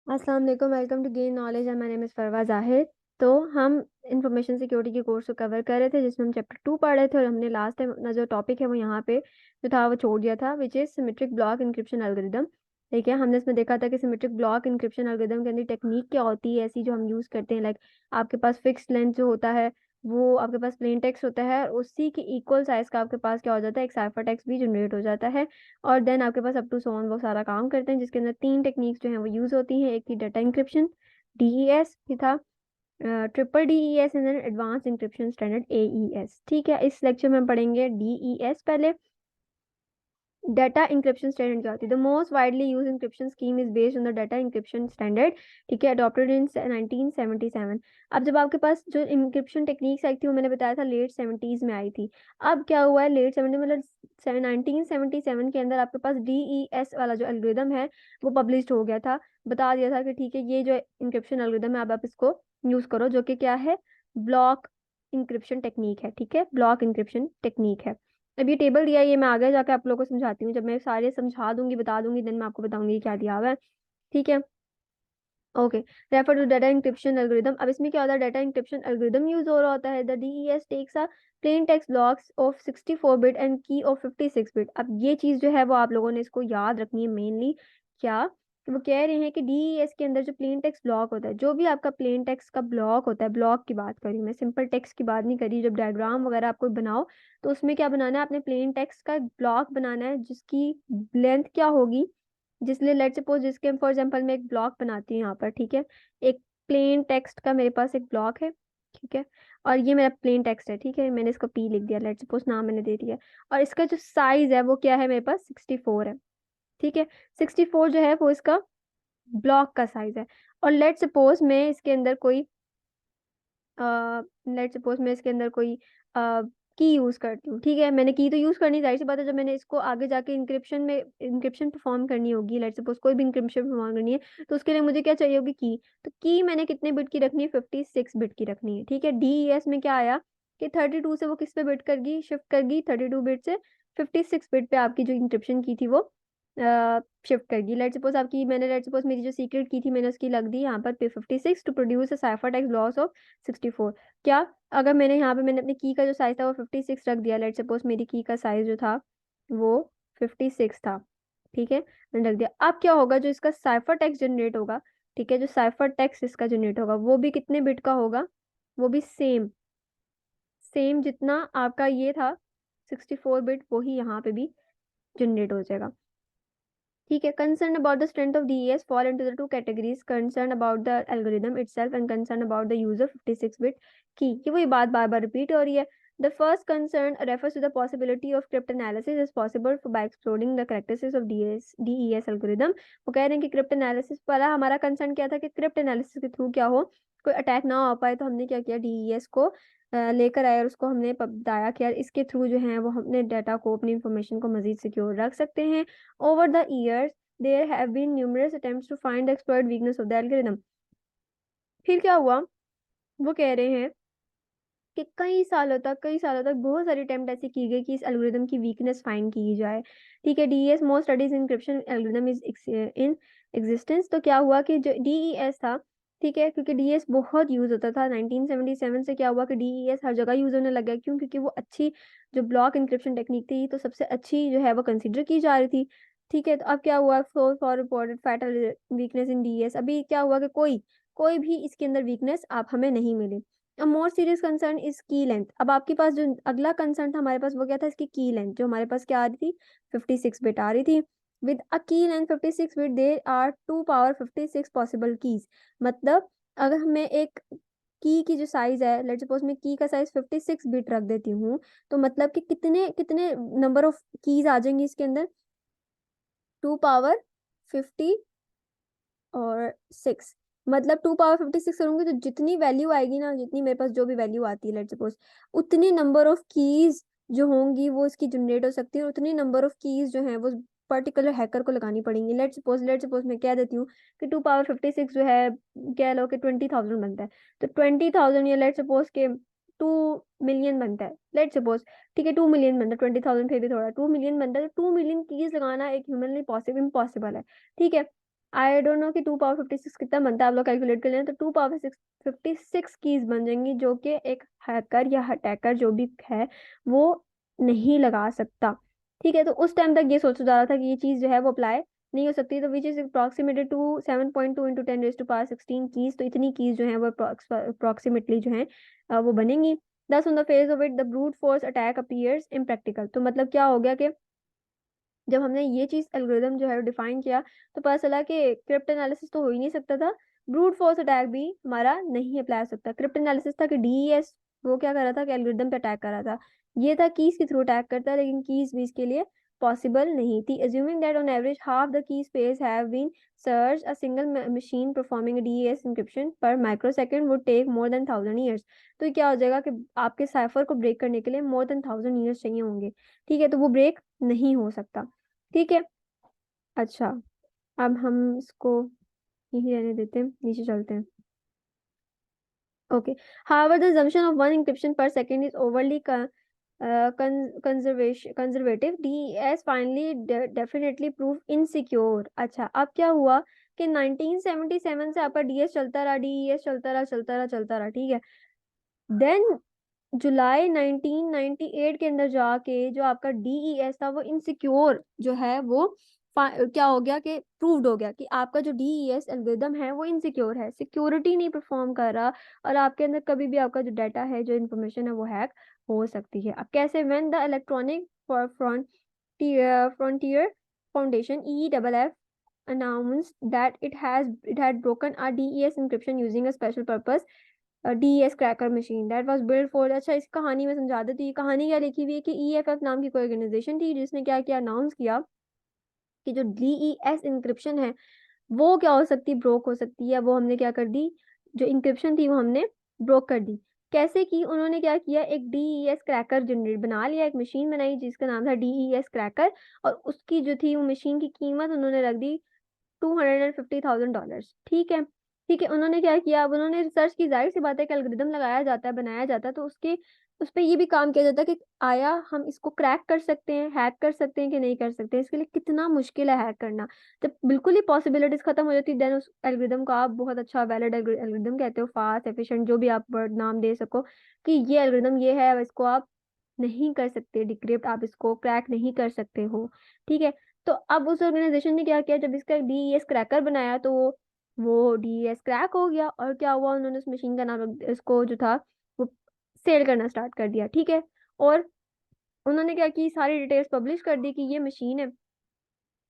अस्सलाम वालेकुम, welcome to gain knowledge and my name is Farwa Zahid. तो हम इंफॉर्मेशन सिक्योरिटी के कोर्स को कवर कर रहे थे जिसमें हम चैप्टर 2 पढ़ रहे थे और हमने लास्ट टाइम अपना जो टॉपिक है वो यहाँ पे जो था वो छोड़ दिया था, which is symmetric block encryption algorithm. ठीक है, हमने इसमें देखा था कि सिमेट्रिक ब्लॉक इंक्रिप्शन एल्गोरिदम के अंदर टेक्निक क्या होती है ऐसी जो हम यूज़ करते हैं। लाइक आपके पास फिक्स लेंथ जो होता है वो आपके पास प्लेन टेक्स्ट होता है और उसी के इक्वल साइज का आपके पास क्या हो जाता है, एक साइफर टेक्स्ट भी जनरेट हो जाता है। और देन आपके पास अप टू सो ऑन वो सारा काम करते हैं जिसके अंदर 3 टेक्निक्स जो हैं वो यूज़ होती हैं। एक थी डाटा इंक्रिप्शन, डीईएस भी था, triple DES and then advance encryption standard AES. ठीक है, इस लेक्चर में हम पढ़ेंगे डीईएस पहले। डाटा इंक्रिप्शन स्टैंडर्ड क्या होती है? The most widely use encryption scheme is based on the data encryption standard. ठीक है, अडॉप्टेड इन 1977। अब जब आपके पास जो इंक्रिप्शन टेक्निक्स आई थी वो मैंने बताया था लेट 70s में आई थी। अब क्या हुआ है, लेट 70 मतलब 1977 के अंदर आपके पास डीईएस वाला जो एल्गोरिदम है वो पब्लिश हो गया था। बता दिया था कि ठीक है ये जो इंक्रिप्शन एल्गोरिदम है अब आप इसको यूज करो, जो कि क्या है, ब्लॉक इंक्रिप्शन टेक्निक है। ठीक है, ब्लॉक इंक्रिप्शन टेक्निक है। अब ये टेबल दिया है, ये मैं आगे जाके आप लोगों को समझाती हूँ। जब मैं सारे समझा दूंगी बता दूंगी देन मैं आपको बताऊंगी क्या दिया हुआ है। ठीक है, okay. Refer to data encryption algorithm. अब इसमें क्या होता है, डाटा इंक्रिप्शन एल्गोरिदम यूज हो रहा होता है। The DES takes a plain text blocks of 64 bit and key of 56 bit. अब ये चीज जो है वो आप लोगों ने इसको याद रखनी है मेनली। क्या कि वो कह रहे हैं कि डीईएस के अंदर जो प्लेन टेक्स्ट ब्लॉक होता है, जो भी आपका प्लेन टेक्स्ट का ब्लॉक होता है, ब्लॉक की बात करी मैं, सिंपल टेक्स्ट की बात नहीं करी। जब डायग्राम वगैरह आपको बनाओ तो उसमें क्या बनाना है, आपने प्लेन टेक्स्ट का ब्लॉक बनाना है जिसकी लेंथ क्या होगी, जिसलिए लेट सपोज जिसके फॉर एग्जांपल मैं एक ब्लॉक बनाती हूँ यहाँ पर। ठीक है, एक प्लेन टेक्स्ट का मेरे पास एक ब्लॉक है। ठीक है, और ये मेरा प्लेन टेक्स्ट है। ठीक है, मैंने इसको पी लिख दिया, लेट सपोज नाम मैंने दे दिया। और इसका जो साइज है वो क्या है, मेरे पास 64 है। ठीक है, 64 जो है वो इसका ब्लॉक का साइज है। और लेट सपोज मैं इसके अंदर कोई लेट सपोज मैं इसके अंदर कोई की यूज करती हूँ। ठीक है, मैंने की तो यूज करनी, जाहिर सी बात है। जब मैंने इसको आगे जाके इंक्रिप्शन परफॉर्म करनी होगी, लेट सपोज कोई भी इंक्रिप्शन परफॉर्म करनी है तो उसके लिए मुझे क्या चाहिए होगी, की। तो की मैंने कितने बिट की रखनी है, 56 बिट की रखनी है। ठीक है, डीईएस में क्या आया कि 32 से वो किस पे बिट कर गई, शिफ्ट कर गई 32 बिट से 56 बिट पे आपकी जो इंक्रिप्शन की थी वो शिफ्ट कर गई। लेट सपोज आपकी मैंने लेट सपोज मेरी जो सीक्रेट की थी मैंने उसकी लग दी यहाँ पर पे 56 to produce a cipher text loss of 64। क्या, अगर मैंने यहाँ पे मैंने अपनी की का जो साइज था वो 56 रख दिया, लेट सपोज मेरी की का साइज जो था वो 56 था। ठीक है, मैंने रख दिया। अब क्या होगा, जो इसका साइफर टेक्स्ट जनरेट होगा, ठीक है, जो साइफर टेक्स्ट इसका जनरेट होगा वो भी कितने बिट का होगा, वो भी सेम सेम जितना आपका ये था 64 बिट, वही यहाँ पे भी जनरेट हो जाएगा। ठीक है, concerned about the strength of DES fall into the two categories: concerned about the algorithm itself and concerned about the use of 56-bit key। कि वही बात बार बार रिपीट हो रही है। The first concern refers to the possibility of cryptanalysis is possible by exploring the characteristics of DES algorithm। वो कह रहे हैं कि क्रिप्ट एनालिसिस वाला हमारा कंसर्न क्या था कि क्रिप्ट एनालिसिस के थ्रू क्या हो, कोई अटैक ना हो पाए। तो हमने क्या किया, डीईएस को लेकर आए और उसको हमने बताया कि यार इसके थ्रू जो है वो अपने डाटा को, अपनी इंफॉर्मेशन को मजीद सिक्योर रख सकते हैं। Over the years, there have been numerous attempts to find the exploit weakness of the algorithm। फिर क्या हुआ, वो कह रहे हैं कि कई सालों तक बहुत सारी अटेम्प्ट ऐसी की गई कि इस एल्गोरिदम की वीकनेस फाइंड की जाए। ठीक है, DES most studies encryption algorithm is in existence. तो क्या हुआ कि जो डीईएस था, ठीक है, क्योंकि डीईएस बहुत यूज होता था 1977 से, क्या हुआ कि डीईएस हर जगह यूज होने लगा। क्यों? क्योंकि वो अच्छी जो ब्लॉक इंक्रिप्शन टेक्निक थी तो सबसे अच्छी जो है वो कंसिडर की जा रही थी। ठीक है, तो अब क्या हुआ, for reported fatal weakness in DES. अभी क्या हुआ कि कोई कोई भी इसके अंदर वीकनेस आप हमें नहीं मिली। अ मोर सीरियस कंसर्न इज की लेंथ। अब आपके पास जो अगला कंसर्न था हमारे पास वो क्या था, इसकी की लेंथ जो हमारे पास क्या आ रही थी, 56 बिट आ रही थी। With a key length 56 bit there are 2 power 56 possible keys. मतलब अगर हमें एक की जो साइज है, लेट्स सपोज मैं की का साइज 56 बिट रख देती हूँ, तो मतलब कि कितने कितने नंबर ऑफ कीज आ जाएंगी इसके अंदर, 2 पावर 50 और 6। मतलब 2 पावर 56 करूंगी तो जितनी वैल्यू आएगी ना, जितनी मेरे पास जो भी वैल्यू आती है लेट सपोज, उतनी नंबर ऑफ कीज जो होंगी वो इसकी जनरेट हो सकती है। और उतनी नंबर ऑफ कीज जो है वो पर्टिकुलर हैकर को लगानी पड़ेंगी। लेट सपोज मैं कह देती हूँ कि 2 पावर 56 जो है, कह लो कि 20,000 बनता है। तो 20,000 या लेट सपोज के 2 मिलियन बनता है, लेट सपोज। ठीक है, 2 मिलियन बनता है, 20,000 फिर भी थोड़ा, 2 मिलियन बनता है। तो 2 मिलियन कीज लगाना एक ह्यूमनली पॉसिबल इम्पॉसिबल है। ठीक है, आई डोंट नो कि 2 पावर 56 कितना बनता है, आप लोग कैलकुलेट कर लें। तो 2 पावर 56 कीज बन जाएंगी, जो कि एक हैकर या अटैकर जो भी है वो नहीं लगा सकता। ठीक है, तो उस टाइम तक ये सोचा जा रहा था कि ये चीज़ जो है वो अप्लाई नहीं हो सकती। तो which is approximated to 7.2 into 10 raise to power 16 keys. तो इतनी कीज जो है वो अप्रोक्सीमेटली जो है वो बनेंगी। दस on the face of it the brute force attack appears impractical. तो मतलब क्या हो गया कि जब हमने ये चीज एल्गोरिदम जो है डिफाइन किया, तो पता चला कि क्रिप्ट एनालिसिस तो हो ही नहीं सकता था, ब्रूट फोर्स अटैक भी हमारा नहीं अप्लाई हो सकता। क्रिप्ट एनालिसिस था कि डीईएस वो क्या कर रहा था कि एल्गोरिदम पे अटैक कर रहा था, ये था कीज के थ्रू अटैक करता है, लेकिन कीज भी इसके लिए पॉसिबल नहीं थी। Assuming that on average half the key space have been search a single machine performing DES encryption per microsecond would take more than 1000 years. तो ये क्या हो जाएगा कि आपके साइफर को ब्रेक करने के लिए मोर देन 1000 ईयर्स चाहिए होंगे। ठीक है, तो वो ब्रेक नहीं हो सकता। ठीक है, अच्छा, अब हम इसको यही रहने देते हैं, नीचे चलते हैं। Okay, however the assumption of one encryption per second is overly conservative. DES finally definitely proved insecure. अच्छा, अब क्या हुआ कि 1977 से आपका डीएस चलता रहा, डीईएस चलता रहा, चलता रहा, चलता रहा। ठीक है, देन जुलाई 1998 के अंदर जाके जो आपका डीईएस था वो इनसिक्योर जो है वो क्या हो गया कि प्रूव्ड हो गया कि आपका जो डीईएस एल्गोरिदम है वो इनसिक्योर है, सिक्योरिटी नहीं परफॉर्म कर रहा, और आपके अंदर कभी भी आपका जो डाटा है, जो इन्फॉर्मेशन है वो हैक हो सकती है। अब कैसे? When the electronic frontier foundation EFF announced that it had broken a DES encryption using a special purpose DS cracker machine that was build for. अच्छा, इस कहानी में समझा देती, ये कहानी क्या लिखी हुई है कि ईएफएफ नाम की कोई ऑर्गेनाइजेशन थी जिसने क्या किया, अनाउंस किया कि जो डीईएस इंक्रिप्शन है वो क्या हो सकती, ब्रोक हो सकती है। वो हमने क्या कर दी, जो इंक्रिप्शन थी वो हमने ब्रोक कर दी। कैसे की? उन्होंने क्या किया, एक डीईएस क्रैकर जनरेट बना लिया, एक मशीन बनाई जिसका नाम था डीईएस क्रैकर, और उसकी जो थी वो मशीन की कीमत उन्होंने रख दी $250,000। ठीक है, ठीक है, उन्होंने क्या किया, अब उन्होंने रिसर्च की, जाहिर सी बात है कि एल्गोरिदम लगाया जाता है, बनाया जाता है, तो उसके उस पर ये भी काम किया जाता है कि आया हम इसको क्रैक कर सकते हैं, हैक कर सकते हैं कि नहीं कर सकते हैं। इसके लिए कितना मुश्किल है हैक करना। जब बिल्कुल ही पॉसिबिलिटीज खत्म हो जाती, देन उस एल्गोरिदम को आप बहुत अच्छा वैलिड एल्गोरिदम कहते हो, फास्ट एफिशिएंट जो भी आप वर्ड नाम दे सको कि ये एल्गोरिदम ये है, इसको आप नहीं कर सकते डिक्रिप्ट, आप इसको क्रैक नहीं कर सकते हो। ठीक है, तो अब उस ऑर्गेनाइजेशन ने क्या किया, जब इसका डीईएस क्रैकर बनाया तो वो डीईएस क्रैक हो गया, और क्या हुआ, उन्होंने उस मशीन का नाम इसको जो था वो सेल करना स्टार्ट कर दिया। ठीक है, और उन्होंने क्या की, सारी डिटेल्स पब्लिश कर दी कि ये मशीन है,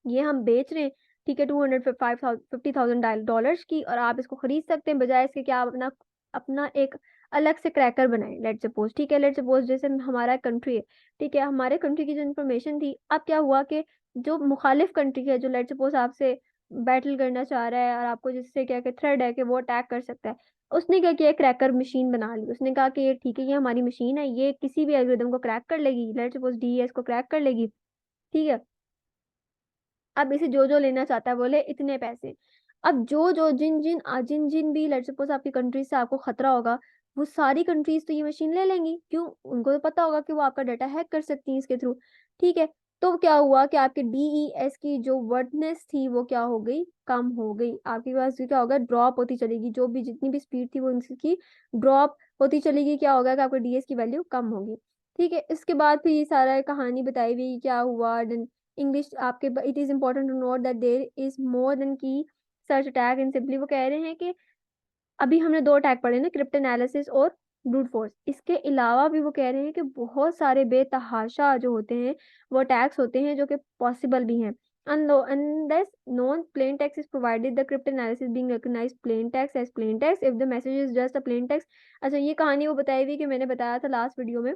ये हम बेच रहे हैं। ठीक है, $250,000 की, और आप इसको खरीद सकते हैं, बजाय इसके कि आप अपना अपना एक अलग से क्रैकर बनाएं। लेट सपोज, ठीक है, लेट सपोज जैसे हमारा कंट्री है, ठीक है, हमारे कंट्री की जो इन्फॉर्मेशन थी, अब क्या हुआ कि जो मुखालिफ कंट्री है, जो लेट सपोज आपसे बैटल करना चाह रहा है और आपको जिससे क्या कि थ्रेड है कि वो अटैक कर सकता है, उसने क्या किया, क्रैकर मशीन बना ली। उसने कहा कि ये ठीक है, ये हमारी मशीन है, ये किसी भी एल्गोरिदम को क्रैक कर लेगी, लेट सपोज डीएस को क्रैक कर लेगी। ठीक है, अब इसे जो जो लेना चाहता है बोले इतने पैसे। अब जो जो जिन जिन भी लेट्स सपोज आपकी कंट्री से आपको खतरा होगा, वो सारी कंट्रीज तो ये मशीन ले लेंगी, क्यों? उनको तो पता होगा कि वो आपका डाटा हैक कर सकती है इसके थ्रू। ठीक है, तो क्या हुआ कि आपके डीईएस की जो वर्डनेस थी वो क्या हो गई, कम हो गई। आपके पास क्या होगा, ड्रॉप होती चलेगी, जो भी जितनी भी स्पीड थी वो इनकी ड्रॉप होती चलेगी। क्या होगा कि आपका डीएस की वैल्यू कम होगी। ठीक है, इसके बाद फिर ये सारा कहानी बताई हुई क्या हुआ। इंग्लिश आपके, it is important to note that there is more than key search attack in simply. वो कह रहे हैं कि अभी हमने दो अटैक पढ़े ना, क्रिप्ट एनालिसिस और ब्रूट फोर्स, इसके अलावा भी वो कह रहे हैं कि बहुत सारे बेतहाशा जो होते हैं वो अटैक्स होते हैं जो कि पॉसिबल भी हैं। Unless known plain text is provided, the cryptanalysis being recognized plain text as plain text if the message is just a plain text। अच्छा, ये कहानी वो बताई हुई कि मैंने बताया था लास्ट वीडियो में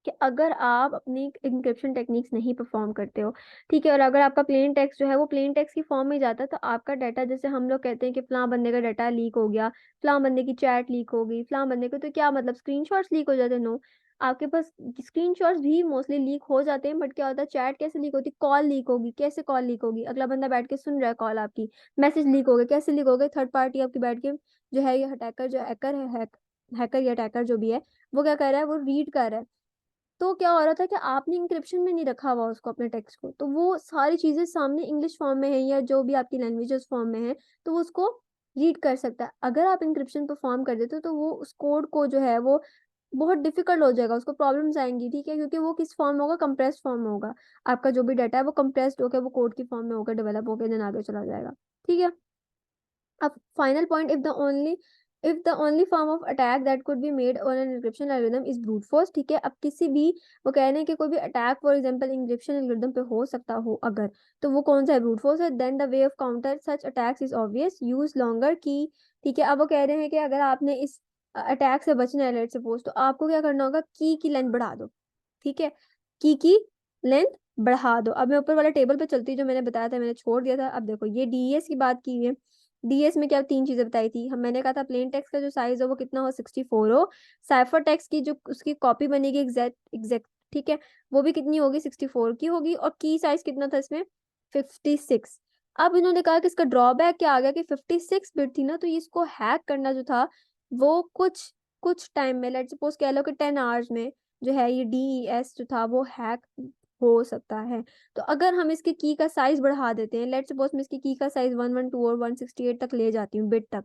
कि अगर आप अपनी इंक्रिप्शन टेक्निक्स नहीं परफॉर्म करते हो, ठीक है, और अगर आपका प्लेन टेक्स्ट जो है वो प्लेन टेक्स्ट की फॉर्म में जाता है, तो आपका डाटा, जैसे हम लोग कहते हैं कि फलां बंदे का डाटा लीक हो गया, फलां बंदे की चैट लीक हो गई, फलां बंदे को, तो क्या मतलब स्क्रीनशॉट्स लीक हो जाते हैं? नो, आपके पास स्क्रीनशॉट्स भी मोस्टली लीक हो जाते हैं, बट क्या होता है, चैट कैसे लीक होती है, कॉल लीक होगी। कैसे कॉल लीक होगी? अगला बंदा बैठ के सुन रहा है कॉल आपकी, मैसेज लीक हो गया। कैसे लीक हो गए? थर्ड पार्टी आपकी बैठ के जो है, ये हैकर जो हैकर है, हैकर या अटैकर जो भी है, वो क्या कर रहा है, वो रीड कर रहा है। तो क्या हो रहा था कि आपने इंक्रिप्शन में नहीं रखा हुआ उसको अपने टेक्स्ट को, तो वो सारी चीजें सामने इंग्लिश फॉर्म में है या जो भी आपकी लैंग्वेज उस फॉर्म में है, तो वो उसको रीड कर सकता है। अगर आप इंक्रिप्शन परफॉर्म कर देते हो तो वो उस कोड को जो है वो बहुत डिफिकल्ट हो जाएगा, उसको प्रॉब्लम्स आएंगी, ठीक है, क्योंकि वो किस फॉर्म में होगा, कंप्रेस्ड फॉर्म में होगा। आपका जो भी डाटा है वो कंप्रेस्ड होकर वो कोड की फॉर्म में होकर डेवलप होकर देन आगे चला जाएगा, ठीक है। अब final point, if the only form of attack that could be made on an encryption algorithm is brute force, ठीक है। अब किसी भी, वो कह रहे हैं कि कोई भी attack for example encryption algorithm पे हो सकता हो अगर, तो वो कौन सा है, ब्रूट फोर्स है। Then the way of counter such attacks is obvious, use longer key, ठीक है। अब वो कह रहे हैं कि अगर आपने इस अटैक से बचना है लेट्स सपोज, तो आपको क्या करना होगा, की लेंथ बढ़ा दो, ठीक है, की लेंथ बढ़ा दो। अब मैं ऊपर वाले टेबल पे चलती हूँ, जो मैंने बताया था, मैंने छोड़ दिया था। अब देखो ये डीएस की बात की है, डीएस में क्या तीन चीजें बताई थी हम, मैंने कहा था प्लेन टेक्स्ट का जो साइज हो वो कितना हो, 64 हो। साइफर टेक्स्ट की जो उसकी कॉपी बनेगी एग्जैक्ट एग्जैक्ट, ठीक है, वो भी कितनी होगी, 64 की होगी। और की साइज कितना था इसमें, 56। अब इन्होंने कहा कि इसका ड्रॉबैक क्या आ गया कि 56 बिट थी ना, तो इसको हैक करना जो था वो कुछ कुछ टाइम में, लेट्स सपोज कह लो कि 10 आवर्स में जो है ये डीईएस जो था वो हैक हो सकता है। तो अगर हम इसकी की का साइज बढ़ा देते हैं, लेट्स सपोज मैं इसकी की का साइज 112 और 168 तक ले जाती हूँ बिट तक,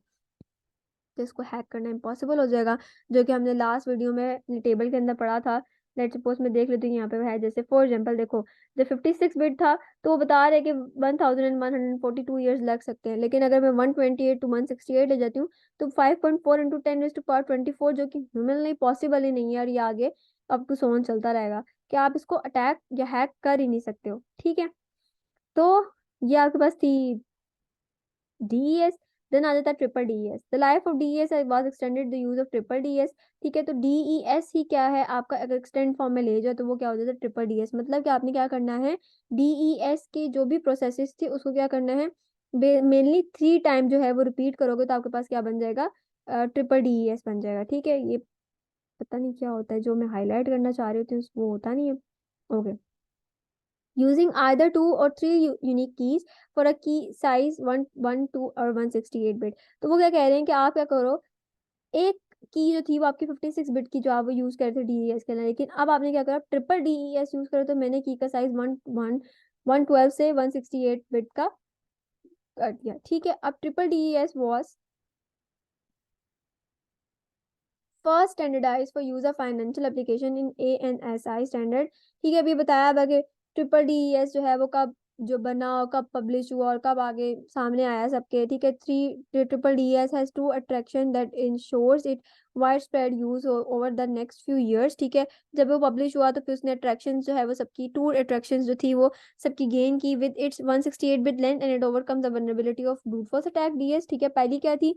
तो इसको हैक करना इम्पॉसिबल हो जाएगा, जो कि हमने लास्ट वीडियो में टेबल के अंदर पढ़ा था। लेट्स सपोज मैं देख लेती हूँ यहाँ पे है, जैसे फॉर एग्जाम्पल देखो, जब 56 बिट था तो वो बता रहे कि 1142 ईयर्स लग सकते हैं, लेकिन अगर मैं 128 टू 168 ले जाती हूँ तो 5.4 इंटू 10 टू पावर 24, जो कि ह्यूमनली पॉसिबल ही नहीं है, और ये आगे अब टू सोन चलता रहेगा कि आप इसको अटैक या हैक कर ही नहीं सकते हो, ठीक है। तो ये आपके पास थी डीईएस। देन आ जाता है triple DES, the life of DES was extended the use of triple DES, ठीक है। तो डीईएस ही क्या है आपका, अगर एक्सटेंड फॉर्म में ले जाओ तो वो क्या हो जाता है, ट्रिपल डीईएस। मतलब कि आपने क्या करना है, डीईएस की जो भी प्रोसेसेस थी उसको क्या करना है, मेनली 3 टाइम जो है वो रिपीट करोगे तो आपके पास क्या बन जाएगा, ट्रिपल डीईएस बन जाएगा, ठीक है। ये पता नहीं क्या होता है, जो मैं हाईलाइट करना चाह रही होती हूँ वो होता नहीं है, okay. using either 2 or 3 unique keys for a key size 112 और 168 बिट। तो वो क्या कह रहे हैं कि आप क्या करो, एक की जो थी वो आपकी 56 बिट की जो आप यूज कर रहे थे डीईएस के लिए, लेकिन अब आपने क्या करा, ट्रिपल डीईएस यूज करो, तो मैंने की का साइज 112 से 168 बिट का कर दिया, ठीक है। अब triple DES was first standardize for use of financial application in ANSI standard, ठीक है। अभी बताया था कि ट्रिपल डीईएस जो है वो कब जो बना और कब पब्लिश हुआ और कब आगे सामने आया सबके, ठीक है। Three triple DES has two attraction that insures it wide spread use over the next few years, ठीक है। जब वो पब्लिश हुआ तो फिर उसने अट्रैक्शन जो है वो सबकी टू अट्रैक्शन जो थी वो सबकी गेन की with its 168 bit length and it overcome the vulnerability of brute force attack DS, ठीक है। पहली क्या थी,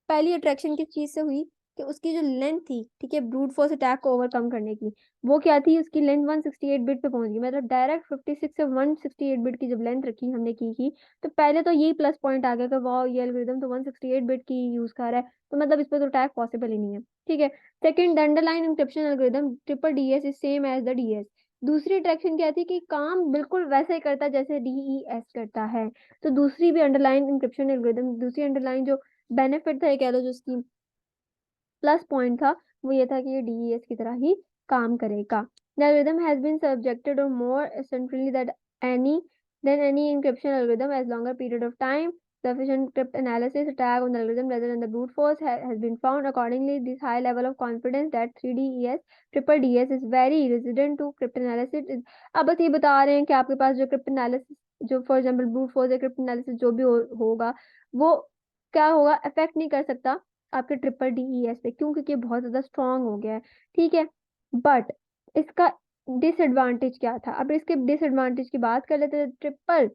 पहली अट्रैक्शन किस चीज से हुई कि उसकी जो लेंथ थी, ठीक है, ब्रूट फोर्स अटैक को ओवरकम करने की, वो क्या थी, उसकी लेंथ 168 बिट पे पहुंच गई। मतलब डायरेक्ट 56 से 168 बिट की जब लेंथ रखी हमने की तो पहले तो यही प्लस पॉइंट आ गया कि वाह ये एल्गोरिदम तो 168 बिट की यूज कर रहा है, तो मतलब इस पे तो अटैक पॉसिबल ही नहीं है, ठीक है। Second, the underline encryption algorithm triple DES is same as the DES. दूसरी अट्रैक्शन क्या थी कि काम बिल्कुल वैसा ही करता है जैसे डीईएस करता है। तो दूसरी भी अंडरलाइन इंक्रिप्शन एल्गोरिदम, दूसरी अंडरलाइन जो बेनिफिट था, ये कह लो जो उसकी प्लस पॉइंट था, वो ये था कि ये डीईएस की तरह ही काम करेगा। The algorithm has been subjected or more essentially that any than any encryption algorithm as longer period of time. Sufficient cryptanalysis attack on the algorithm rather than the brute force has been found. Accordingly, this high level of confidence that 3DES, triple DS is very resident to cryptanalysis. अब बस ये बता रहे हैं कि आपके पास जो cryptanalysis, जो फॉर एग्जाम्पल ब्रूट फोर्स या cryptanalysis जो भी होगा वो क्या होगा, अफेक्ट नहीं कर सकता आपके ट्रिपल डीईएस पे, क्यों, क्योंकि ये बहुत ज्यादा स्ट्रांग हो गया है, ठीक है। बट इसका डिसएडवांटेज क्या था, अब इसके डिसएडवांटेज की बात कर लेते हैं। ट्रिपल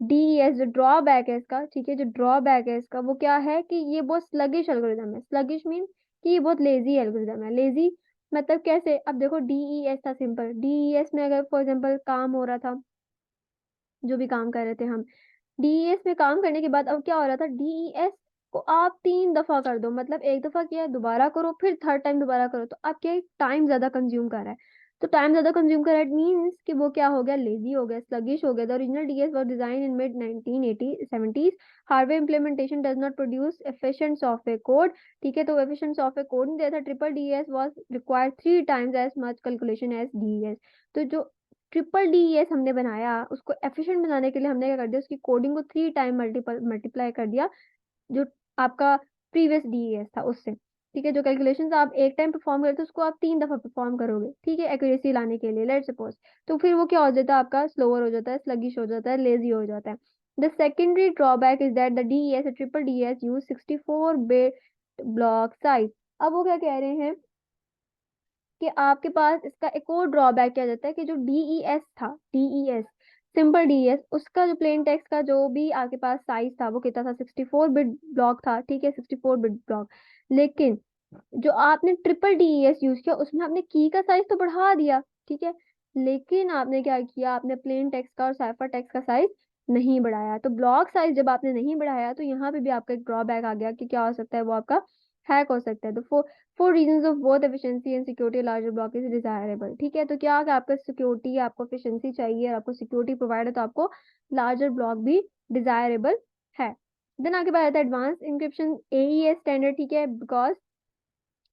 डीईएस जो ड्रॉबैक है इसका, ठीक है, जो ड्रॉबैक है इसका वो क्या है कि ये बहुत स्लगिश एल्गोरिदम है। स्लगिश मीन कि ये बहुत लेजी एल्गोरिदम है। लेजी मतलब कैसे, अब देखो डीईएस था सिंपल, डीईएस में अगर फॉर एग्जाम्पल काम हो रहा था, जो भी काम कर रहे थे हम डीईएस में काम करने के बाद, अब क्या हो रहा था, डीईएस को आप 3 दफा कर दो, मतलब एक दफा किया दोबारा करो फिर थर्ड टाइम दोबारा करो, तो आप क्या टाइम ज्यादा कंज्यूम कर रहा है। तो टाइम ज्यादा कंज्यूम कर रहा है, मीन्स कि वो क्या हो गया, लेजी हो गया, स्लगिश हो गया। The original DES was design in mid 1980 70s। Hardware implementation does not produce efficient software code. ठीक है, तो एफिशिएंट सॉफ्टवेयर कोड नहीं देता। Triple DES was required 3 times as much calculation as DES. तो जो ट्रिपल डीएस हमने बनाया, उसको एफिशिएंट बनाने के लिए हमने क्या कर दिया, उसकी कोडिंग को 3 टाइम मल्टीप्लाई कर दिया, जो आपका प्रीवियस डीईएस था उससे। ठीक है, जो कैलकुलेशंस आप एक टाइम परफॉर्म करते हो उसको आप 3 दफा परफॉर्म करोगे, ठीक है, एक्यूरेसी लाने के लिए, लेट सपोज। तो फिर वो क्या हो जाता है, आपका स्लोअर हो जाता है, स्लगिश हो जाता है, लेजी हो जाता है। The secondary drawback is that the DES triple DES use 64 bit block size. अब वो क्या कह रहे हैं कि आपके पास इसका एक और ड्रॉबैक क्या जाता है कि जो डीईएस था, डीईएस सिंपल डीईएस, उसका जो प्लेन टेक्स्ट का जो भी आपके पास साइज था वो कितना था, 64 बिट ब्लॉक था। ठीक है, 64 बिट ब्लॉक। लेकिन जो आपने ट्रिपल डीईएस यूज किया उसमें आपने की का साइज तो बढ़ा दिया, ठीक है, लेकिन आपने क्या किया, आपने प्लेन टेक्स्ट का और साइफर टेक्स्ट का साइज नहीं बढ़ाया। तो ब्लॉक साइज जब आपने नहीं बढ़ाया तो यहाँ पे भी आपका एक ड्रॉबैक आ गया कि क्या हो सकता है, वो आपका हैक हो सकता है। तो four reasons of both efficiency and security larger block is desirable. ठीक है, तो क्या कि आपको सिक्योरिटी, आपको एफिशिएंसी चाहिए, आपको सिक्योरिटी प्रोवाइड है, तो आपको लार्जर ब्लॉक भी डिजायरेबल है। देन आगे बात आता है एडवांस इंक्रिप्शन एईएस स्टैंडर्ड। ठीक है, because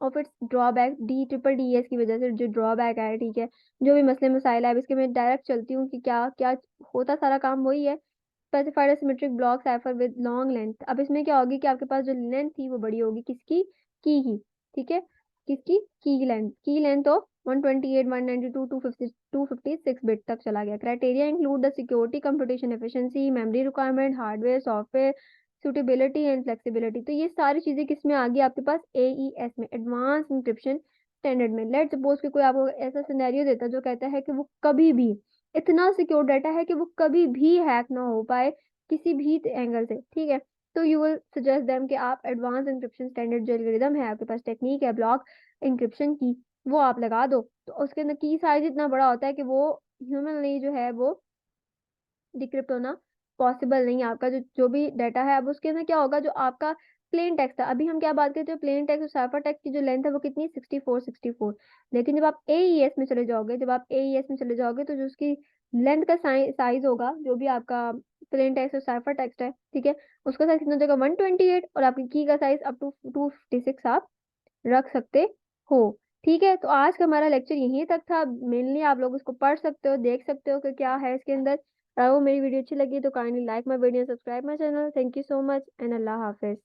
of its drawback, D triple DS की वजह से जो ड्रॉबैक है, ठीक है, जो भी मसले मसाइल है, अब इसके मैं डायरेक्ट चलती हूँ कि क्या क्या होता, सारा काम वही है। Specified symmetric block cipher with long length. अब इसमें क्या होगी कि आपके पास जो लेंथ थी वो बड़ी होगी, किसकी, की। ठीक है, किसकी, की लेंथ ऑफ 128 192 250 256 बिट तक चला गया। Criteria include the security, computation efficiency, memory requirement, hardware software suitability and flexibility. तो ये सारी चीजें किसमें आ गई आपके पास, एईएस में, एडवांस इंक्रिप्शन स्टैंडर्ड में। लेट सपोज कि कोई आपको ऐसा सिनेरियो देता है जो कहता है कि वो कभी भी, इतना सिक्योर डाटा है कि वो कभी भी हैक ना हो पाए किसी भी एंगल से। ठीक है, तो यू विल सजेस्ट देम कि आप एडवांस इंक्रिप्शन स्टैंडर्ड जो एल्गोरिदम है, आपके पास टेक्निक है ब्लॉक इंक्रिप्शन की, वो आप लगा दो। तो उसके अंदर की साइज इतना बड़ा होता है कि वो ह्यूमनली जो है वो डिक्रिप्ट होना पॉसिबल नहीं है। आपका जो भी डाटा है, अब उसके अंदर क्या होगा, जो आपका प्लेन टेक्स्ट था, अभी हम क्या बात करते हैं, प्लेन टेक्स्ट और साइफर टेक्स्ट की जो लेंथ है वो कितनी, 64 लेकिन जब आप एईएस में चले जाओगे, जब आप एईएस में चले जाओगे तो जो उसकी लेंथ का साइज होगा, जो भी आपका प्लेन टेक्स्ट और साइफर टेक्स्ट है, ठीक है, उसका साइज कितना हो जाएगा, 128, और आपकी की का साइज अप टू 256 आप रख सकते हो। ठीक है, तो आज का हमारा लेक्चर यहीं तक था। मेनली आप लोग उसको पढ़ सकते हो, देख सकते हो कि क्या है इसके अंदर। अगर वो मेरी वीडियो अच्छी लगी तो kindly like my video, subscribe my channel. Thank you so much and Allah Hafiz.